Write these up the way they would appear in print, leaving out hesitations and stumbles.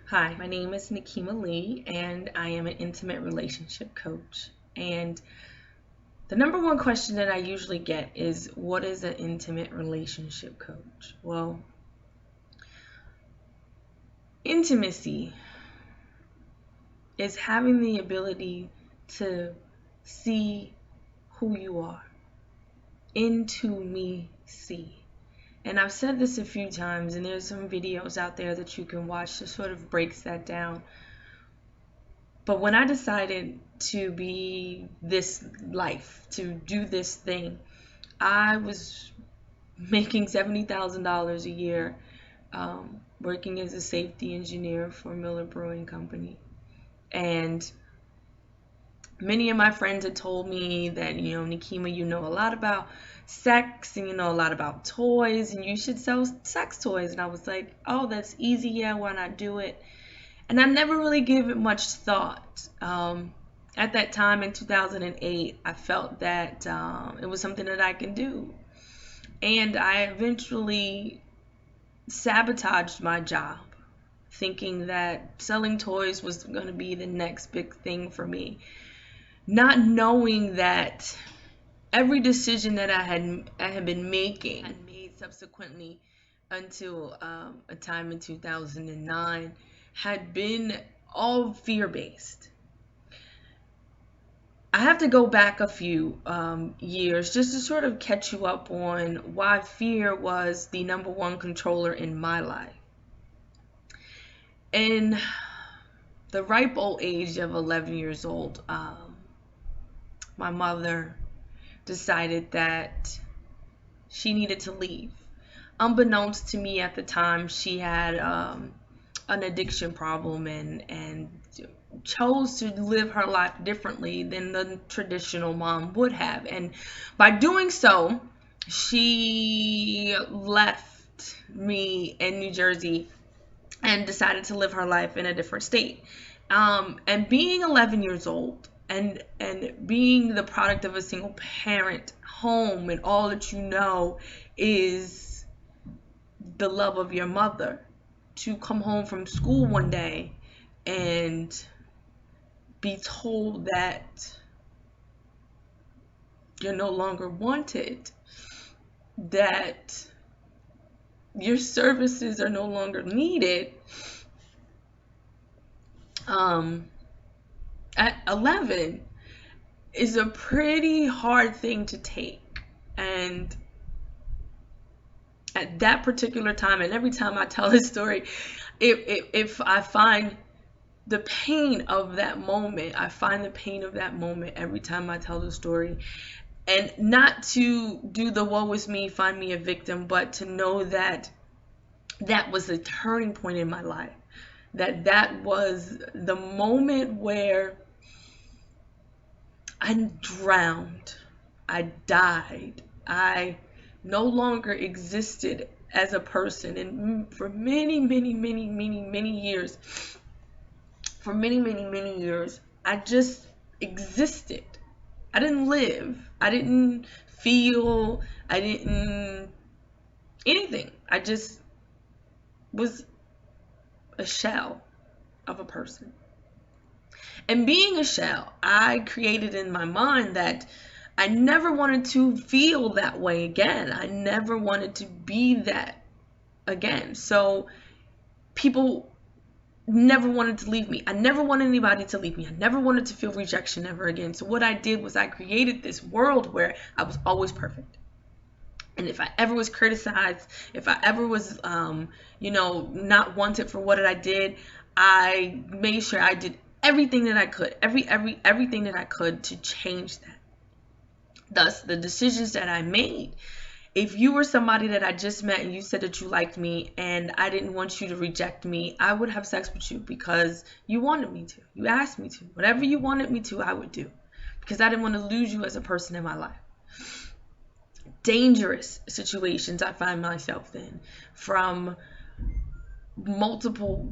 Hi, my name is Nikema Lee, and I am an intimate relationship coach. And the number one question that I usually get is, what is an intimate relationship coach? Well, intimacy is having the ability to see who you are, into me see. And I've said this a few times, and there's some videos out there that you can watch that sort of breaks that down. But when I decided to be this life, to do this thing, I was making $70,000 a year, working as a safety engineer for Miller Brewing Company. And many of my friends had told me that, Nikema, you know a lot about sex and you know a lot about toys and you should sell sex toys. And I was like, oh, that's easy. Yeah, why not do it? And I never really gave it much thought. At that time in 2008, I felt that it was something that I can do. And I eventually sabotaged my job, thinking that selling toys was going to be the next big thing for me. Not knowing that every decision that I had been making and made subsequently until a time in 2009 had been all fear-based. I have to go back a few years just to sort of catch you up on why fear was the number one controller in my life. In the ripe old age of 11 years old, my mother decided that she needed to leave. Unbeknownst to me at the time, she had an addiction problem and chose to live her life differently than the traditional mom would have. And by doing so, she left me in New Jersey and decided to live her life in a different state. And being 11 years old and being the product of a single parent home and all that you know is the love of your mother, to come home from school one day and be told that you're no longer wanted, that your services are no longer needed, at 11 is a pretty hard thing to take. And at that particular time, and every time I tell this story, if I find the pain of that moment, I find the pain of that moment every time I tell the story. And not to do the woe is me, find me a victim, but to know that that was a turning point in my life. That was the moment where I drowned. I died. I no longer existed as a person. And for many, many, many, many, many years, I just existed. I didn't live. I didn't feel. I didn't anything. I just was a shell of a person. And being a shell, I created in my mind that I never wanted to feel that way again. I never wanted to be that again. So people never wanted to leave me. I never wanted anybody to leave me. I never wanted to feel rejection ever again. So what I did was I created this world where I was always perfect. And if I ever was criticized, if I ever was, not wanted for what I did, I made sure I did everything that I could, everything that I could to change that. Thus, the decisions that I made. If you were somebody that I just met and you said that you liked me and I didn't want you to reject me, I would have sex with you because you wanted me to. You asked me to. Whatever you wanted me to, I would do. Because I didn't want to lose you as a person in my life. Dangerous situations I find myself in, from multiple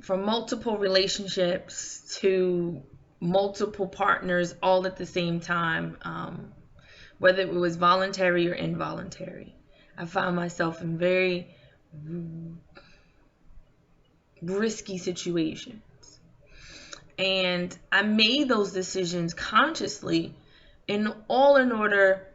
from multiple relationships to multiple partners all at the same time, whether it was voluntary or involuntary. I found myself in very risky situations. And I made those decisions consciously in order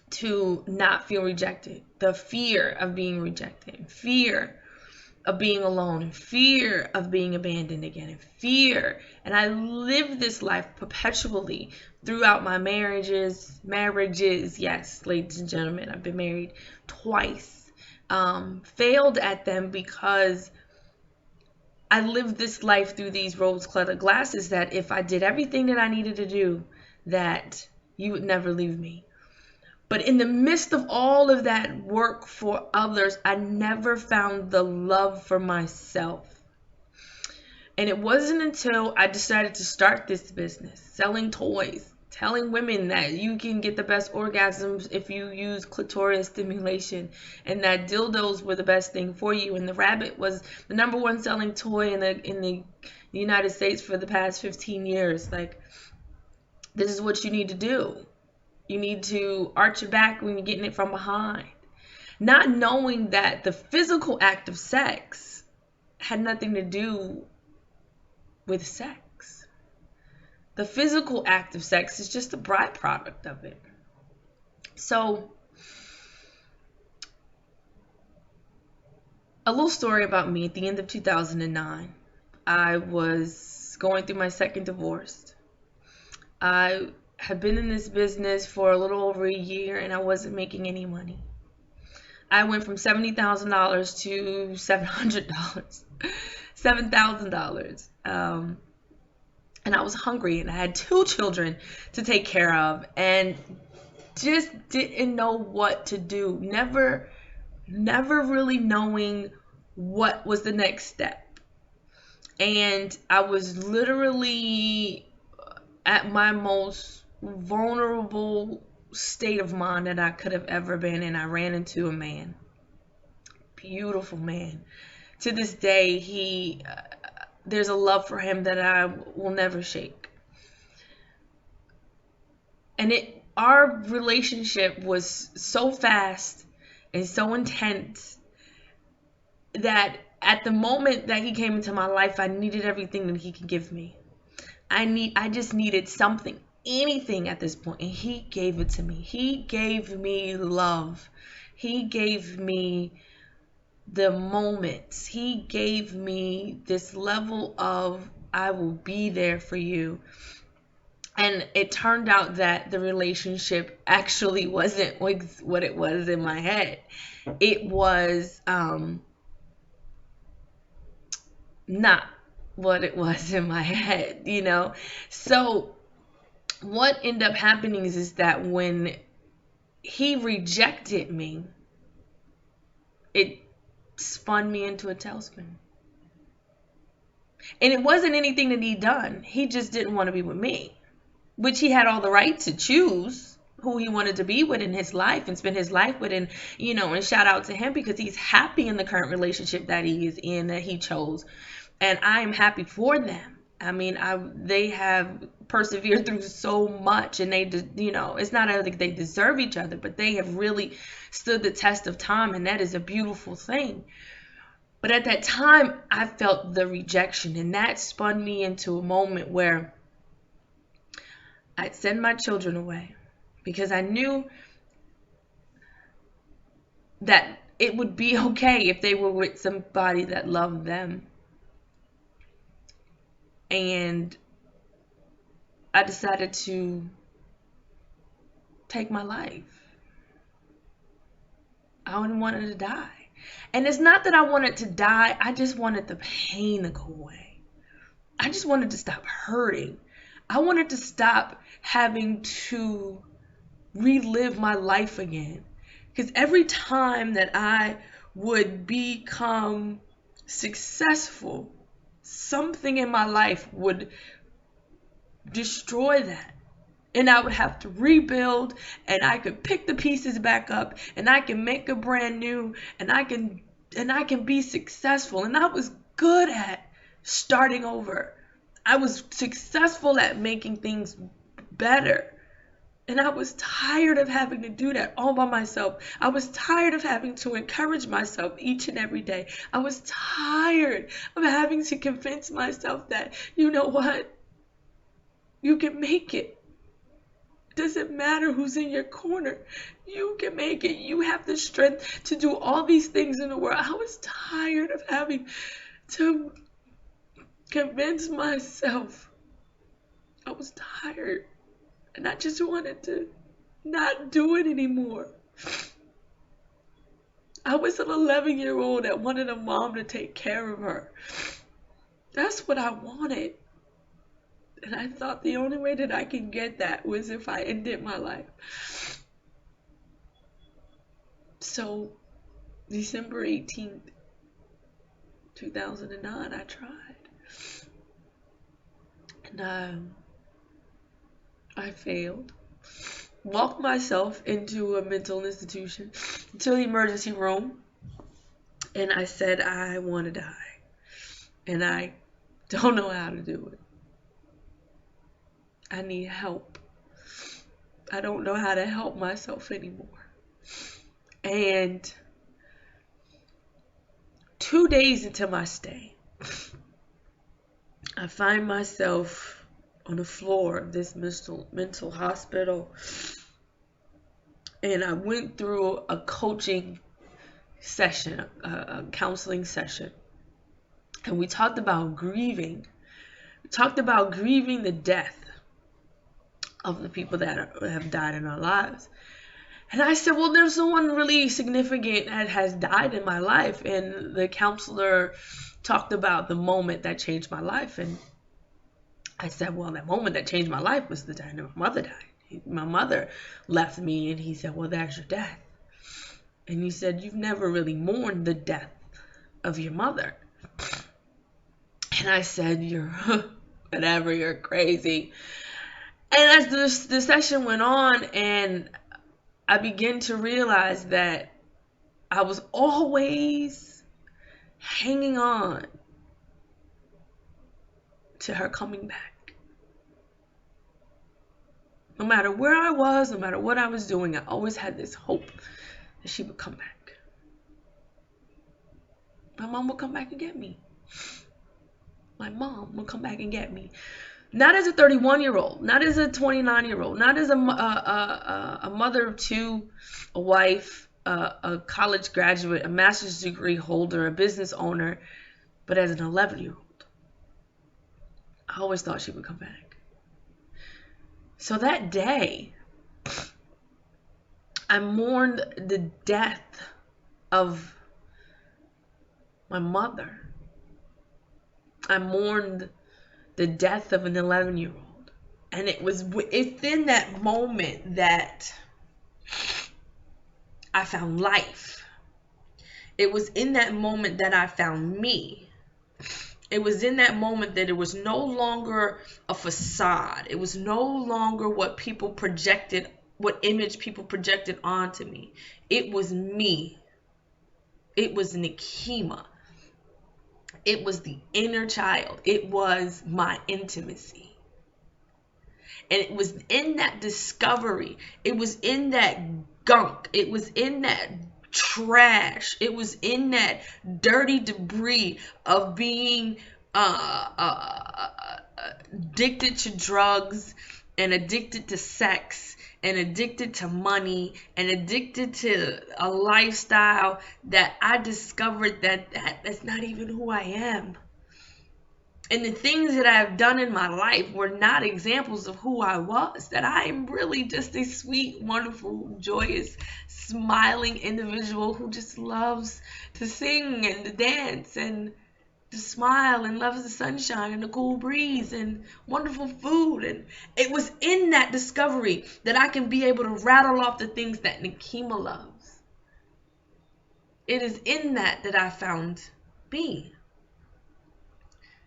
to not feel rejected. The fear of being rejected, fear of being alone, and fear of being abandoned again, and fear. And I lived this life perpetually throughout my marriages. Yes, ladies and gentlemen, I've been married twice. Failed at them because I lived this life through these rose-colored glasses that if I did everything that I needed to do, that you would never leave me. But in the midst of all of that work for others, I never found the love for myself. And it wasn't until I decided to start this business, selling toys, telling women that you can get the best orgasms if you use clitoris stimulation, and that dildos were the best thing for you, and the rabbit was the #1 selling toy in the United States for the past 15 years. Like, this is what you need to do. You need to arch your back when you're getting it from behind. Not knowing that the physical act of sex had nothing to do with sex. The physical act of sex is just a byproduct of it. So, a little story about me. At the end of 2009, I was going through my second divorce. I had been in this business for a little over a year, and I wasn't making any money. I went from $70,000 to $700, $7,000. And I was hungry, and I had 2 children to take care of, and just didn't know what to do. Never really knowing what was the next step. And I was literally at my most vulnerable state of mind that I could have ever been, and I ran into a man. Beautiful man. To this day, there's a love for him that I will never shake. And our relationship was so fast and so intense that at the moment that he came into my life, I needed everything that he could give me. I just needed something, anything at this point, and he gave it to me. He gave me love. He gave me the moments. He gave me this level of, I will be there for you. And it turned out that the relationship actually wasn't what it was in my head. It was not what it was in my head, you know? So what ended up happening is that when he rejected me, it spun me into a tailspin. And it wasn't anything that he'd done. He just didn't want to be with me, which he had all the right to choose who he wanted to be with in his life and spend his life with. And, you know, and shout out to him because he's happy in the current relationship that he is in, that he chose. And I am happy for them. I mean, they have persevered through so much, and they, you know, it's not like they deserve each other, but they have really stood the test of time, and that is a beautiful thing. But at that time, I felt the rejection, and that spun me into a moment where I'd send my children away because I knew that it would be okay if they were with somebody that loved them. And I decided to take my life. I wanted to die. And it's not that I wanted to die, I just wanted the pain to go away. I just wanted to stop hurting. I wanted to stop having to relive my life again. Because every time that I would become successful, something in my life would destroy that. And I would have to rebuild, and I could pick the pieces back up, and I can make a brand new, and I can be successful. And I was good at starting over. I was successful at making things better. And I was tired of having to do that all by myself. I was tired of having to encourage myself each and every day. I was tired of having to convince myself that, you know what? You can make it. It doesn't matter who's in your corner. You can make it. You have the strength to do all these things in the world. I was tired of having to convince myself. I was tired. And I just wanted to not do it anymore. I was an 11-year-old that wanted a mom to take care of her. That's what I wanted. And I thought the only way that I could get that was if I ended my life. So, December 18th, 2009, I tried. And I failed. Walked myself into a mental institution, to the emergency room, and I said I want to die. And I don't know how to do it. I need help. I don't know how to help myself anymore. And 2 days into my stay, I find myself on the floor of this mental hospital. And I went through a coaching session, a counseling session. And we talked about grieving. We talked about grieving the death of the people that have died in our lives. And I said, well, there's no one really significant that has died in my life. And the counselor talked about the moment that changed my life. And I said, well, that moment that changed my life was the time my mother died. My mother left me. And he said, well, that's your death. And he said, you've never really mourned the death of your mother. And I said, you're whatever, you're crazy. And as the session went on, and I began to realize that I was always hanging on to her coming back. No matter where I was, no matter what I was doing, I always had this hope that she would come back. My mom would come back and get me. My mom would come back and get me. Not as a 31-year-old, not as a 29-year-old, not as a mother of two, a wife, a college graduate, a master's degree holder, a business owner, but as an 11-year-old. I always thought she would come back. So that day, I mourned the death of my mother. I mourned the death of an 11-year-old. And it's in that moment that I found life. It was in that moment that I found me. It was in that moment that it was no longer a facade. It was no longer what people projected, what image people projected onto me. It was me. It was Nikema. It was the inner child. It was my intimacy. And it was in that discovery. It was in that gunk. It was in that trash. It was in that dirty debris of being addicted to drugs and addicted to sex and addicted to money and addicted to a lifestyle that I discovered that's not even who I am. And the things that I've done in my life were not examples of who I was, that I am really just a sweet, wonderful, joyous, smiling individual who just loves to sing and to dance and to smile and loves the sunshine and the cool breeze and wonderful food. And it was in that discovery that I can be able to rattle off the things that Nikema loves. It is in that I found me.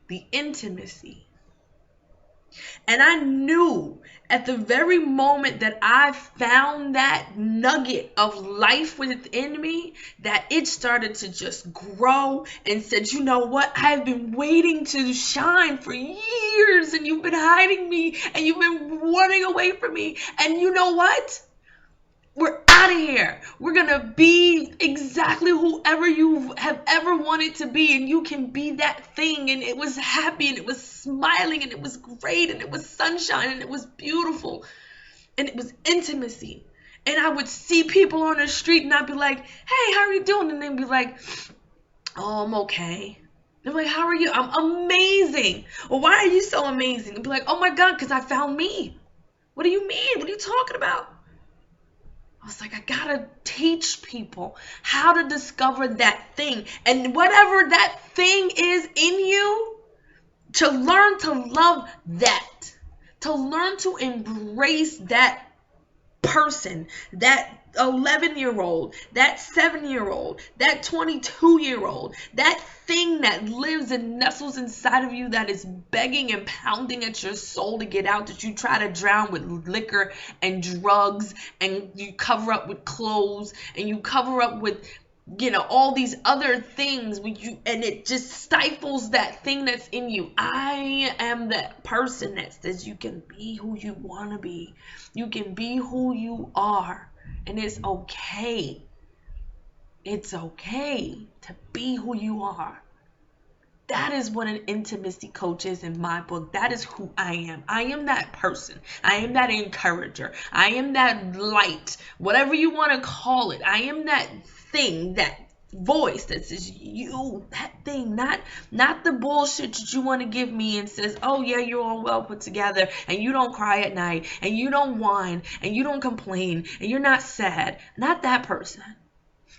The intimacy. And I knew at the very moment that I found that nugget of life within me, that it started to just grow and said, you know what? I've been waiting to shine for years, and you've been hiding me, and you've been running away from me. And you know what? We're out of here. We're going to be exactly whoever you have ever wanted to be. And you can be that thing. And it was happy, and it was smiling, and it was great, and it was sunshine, and it was beautiful, and it was intimacy. And I would see people on the street, and I'd be like, hey, how are you doing? And they'd be like, oh, I'm okay. They're like, how are you? I'm amazing. Well, why are you so amazing? I'd be like, oh my God, because I found me. What do you mean? What are you talking about? I was like, I gotta teach people how to discover that thing. And whatever that thing is in you, to learn to love that. To learn to embrace that person, that 11-year-old, that 7-year-old, that 22-year-old, that thing that lives and nestles inside of you, that is begging and pounding at your soul to get out, that you try to drown with liquor and drugs, and you cover up with clothes, and you cover up with all these other things, and it just stifles that thing that's in you. I am that person that says you can be who you want to be. You can be who you are, and it's okay. It's okay to be who you are. That is what an intimacy coach is in my book. That is who I am. I am that person. I am that encourager. I am that light, whatever you want to call it. I am that thing, that voice that says you, that thing, not the bullshit that you want to give me and says, oh yeah, you're all well put together, and you don't cry at night, and you don't whine, and you don't complain, and you're not sad. Not that person.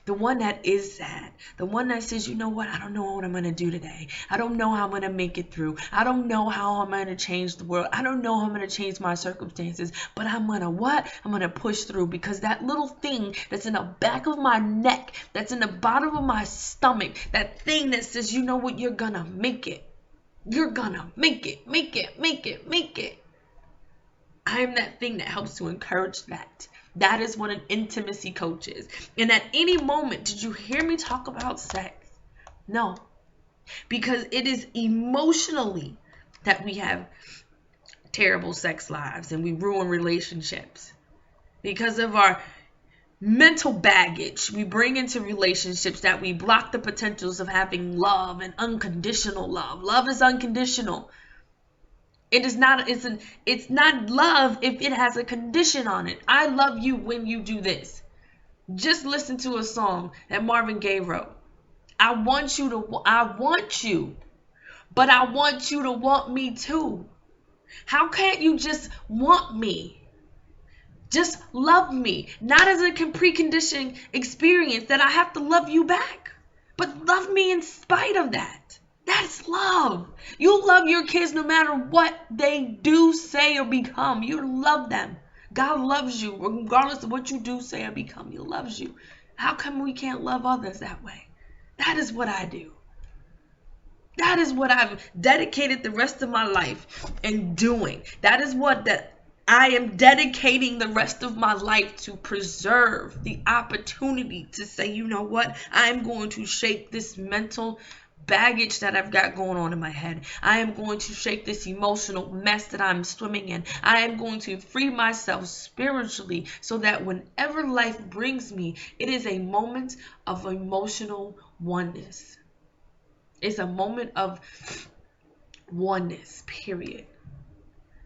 The one that is sad. The one that says, you know what? I don't know what I'm going to do today. I don't know how I'm going to make it through. I don't know how I'm going to change the world. I don't know how I'm going to change my circumstances. But I'm going to what? I'm going to push through, because that little thing that's in the back of my neck, that's in the bottom of my stomach, that thing that says, you know what? You're going to make it. You're going to make it. Make it. Make it. Make it. I am that thing that helps to encourage that. That is what an intimacy coach is. And at any moment, did you hear me talk about sex? No. Because it is emotionally that we have terrible sex lives and we ruin relationships. Because of our mental baggage we bring into relationships, that we block the potentials of having love and unconditional love. Love is unconditional. It's not love if it has a condition on it. I love you when you do this. Just listen to a song that Marvin Gaye wrote. I want you, but I want you to want me too. How can't you just want me? Just love me. Not as a preconditioning experience that I have to love you back, but love me in spite of that. That's love. You love your kids no matter what they do, say, or become. You love them. God loves you regardless of what you do, say, or become. He loves you. How come we can't love others that way? That is what I do. That is what I've dedicated the rest of my life in doing. That is what I am dedicating the rest of my life to, preserve the opportunity to say, you know what? I'm going to shake this mental baggage that I've got going on in my head. I am going to shake this emotional mess that I'm swimming in. I am going to free myself spiritually so that whenever life brings me, it is a moment of emotional oneness. It's a moment of oneness, period.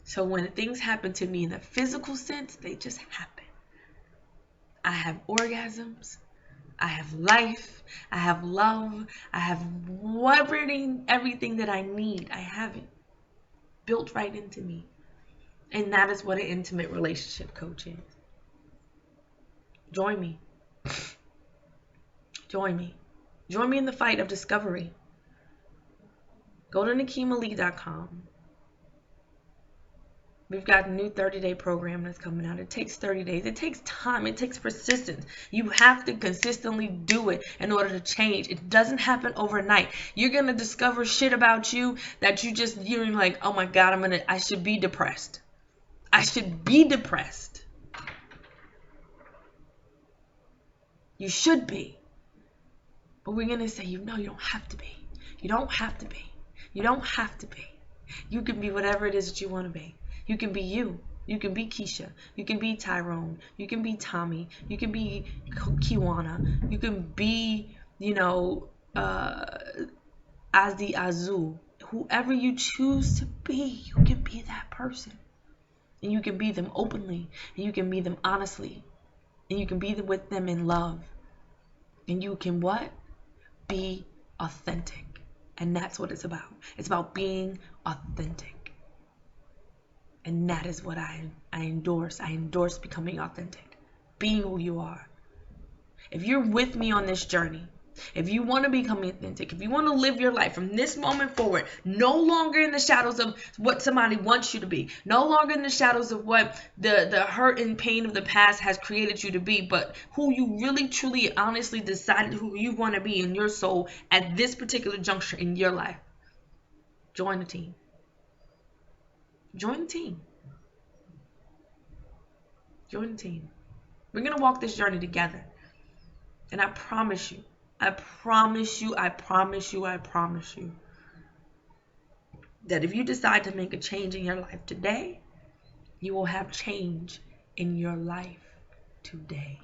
So when things happen to me in the physical sense, they just happen. I have orgasms. I have life, I have love, I have everything that I need. I have it built right into me. And that is what an intimate relationship coach is. Join me. Join me. Join me in the fight of discovery. Go to NakeemAli.com. We've got a new 30-day program that's coming out. It takes 30 days. It takes time. It takes persistence. You have to consistently do it in order to change. It doesn't happen overnight. You're going to discover shit about you that you're like, oh my God, I should be depressed. I should be depressed. You should be. But we're going to say, you don't have to be. You don't have to be. You don't have to be. You can be whatever it is that you want to be. You can be you. You can be Keisha. You can be Tyrone. You can be Tommy. You can be Kiwana. You can be, Azdi Azul. Whoever you choose to be, you can be that person. And you can be them openly. And you can be them honestly. And you can be with them in love. And you can what? Be authentic. And that's what it's about. It's about being authentic. And that is what I endorse. I endorse becoming authentic. Being who you are. If you're with me on this journey, if you want to become authentic, if you want to live your life from this moment forward, no longer in the shadows of what somebody wants you to be, no longer in the shadows of what the hurt and pain of the past has created you to be, but who you really, truly, honestly decided who you want to be in your soul at this particular juncture in your life, join the team. Join the team. Join the team. We're going to walk this journey together. And I promise you, that if you decide to make a change in your life today, you will have change in your life today.